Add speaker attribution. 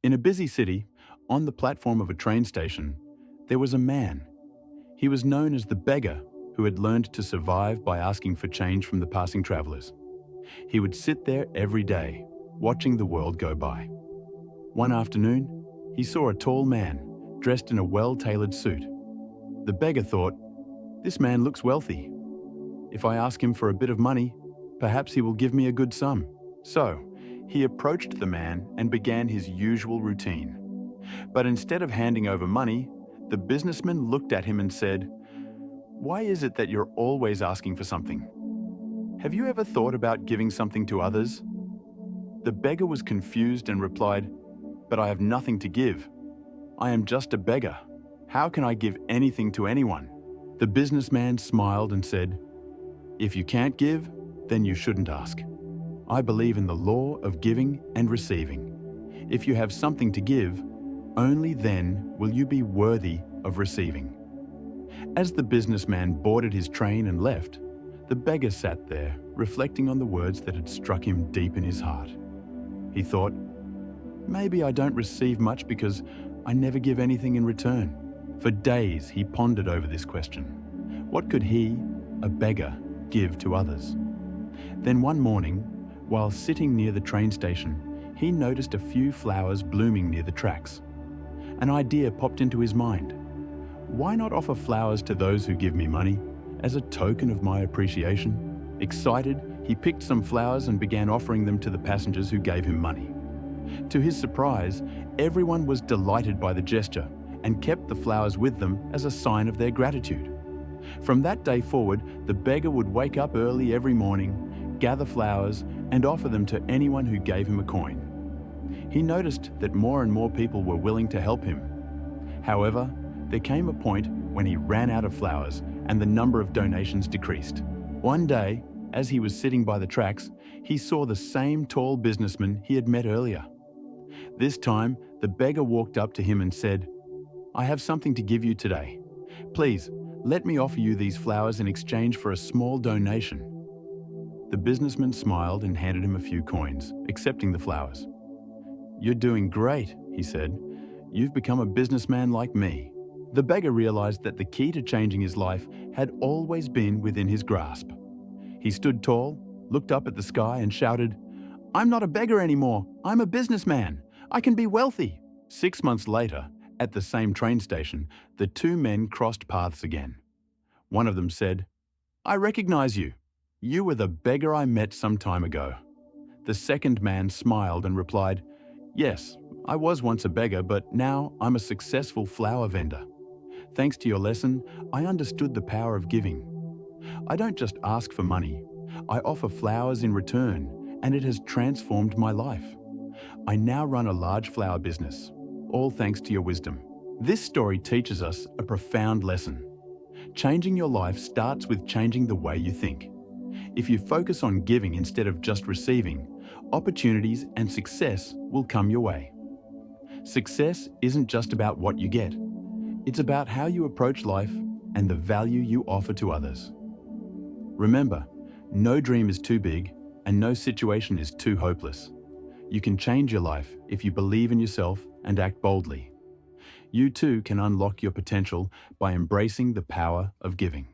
Speaker 1: In a busy city, on the platform of a train station, there was a man. He was known as the beggar, who had learned to survive by asking for change from the passing travelers. He would sit there every day, watching the world go by. One afternoon, he saw a tall man, dressed in a well-tailored suit. The beggar thought, "This man looks wealthy. If I ask him for a bit of money, perhaps he will give me a good sum." So, he approached the man and began his usual routine. But instead of handing over money, the businessman looked at him and said, "Why is it that you're always asking for something? Have you ever thought about giving something to others?" The beggar was confused and replied, "But I have nothing to give. I am just a beggar. How can I give anything to anyone?" The businessman smiled and said, "If you can't give, then you shouldn't ask. I believe in the law of giving and receiving. If you have something to give, only then will you be worthy of receiving." As the businessman boarded his train and left, the beggar sat there, reflecting on the words that had struck him deep in his heart. He thought, "Maybe I don't receive much because I never give anything in return." For days he pondered over this question. What could he, a beggar, give to others? Then one morning, while sitting near the train station, he noticed a few flowers blooming near the tracks. An idea popped into his mind. Why not offer flowers to those who give me money, as a token of my appreciation? Excited, he picked some flowers and began offering them to the passengers who gave him money. To his surprise, everyone was delighted by the gesture and kept the flowers with them as a sign of their gratitude. From that day forward, the beggar would wake up early every morning, gather flowers, and offer them to anyone who gave him a coin. He noticed that more and more people were willing to help him. However, there came a point when he ran out of flowers and the number of donations decreased. One day, as he was sitting by the tracks, he saw the same tall businessman he had met earlier. This time, the beggar walked up to him and said, "I have something to give you today. Please, let me offer you these flowers in exchange for a small donation." The businessman smiled and handed him a few coins, accepting the flowers. "You're doing great," he said. "You've become a businessman like me." The beggar realized that the key to changing his life had always been within his grasp. He stood tall, looked up at the sky and shouted, "I'm not a beggar anymore. I'm a businessman. I can be wealthy." 6 months later, at the same train station, the two men crossed paths again. One of them said, "I recognize you. You were the beggar I met some time ago." The second man smiled and replied, "Yes, I was once a beggar, but now I'm a successful flower vendor. Thanks to your lesson, I understood the power of giving. I don't just ask for money. I offer flowers in return, and it has transformed my life. I now run a large flower business, all thanks to your wisdom." This story teaches us a profound lesson. Changing your life starts with changing the way you think. If you focus on giving instead of just receiving, opportunities and success will come your way. Success isn't just about what you get. It's about how you approach life and the value you offer to others. Remember, no dream is too big and no situation is too hopeless. You can change your life if you believe in yourself and act boldly. You too can unlock your potential by embracing the power of giving.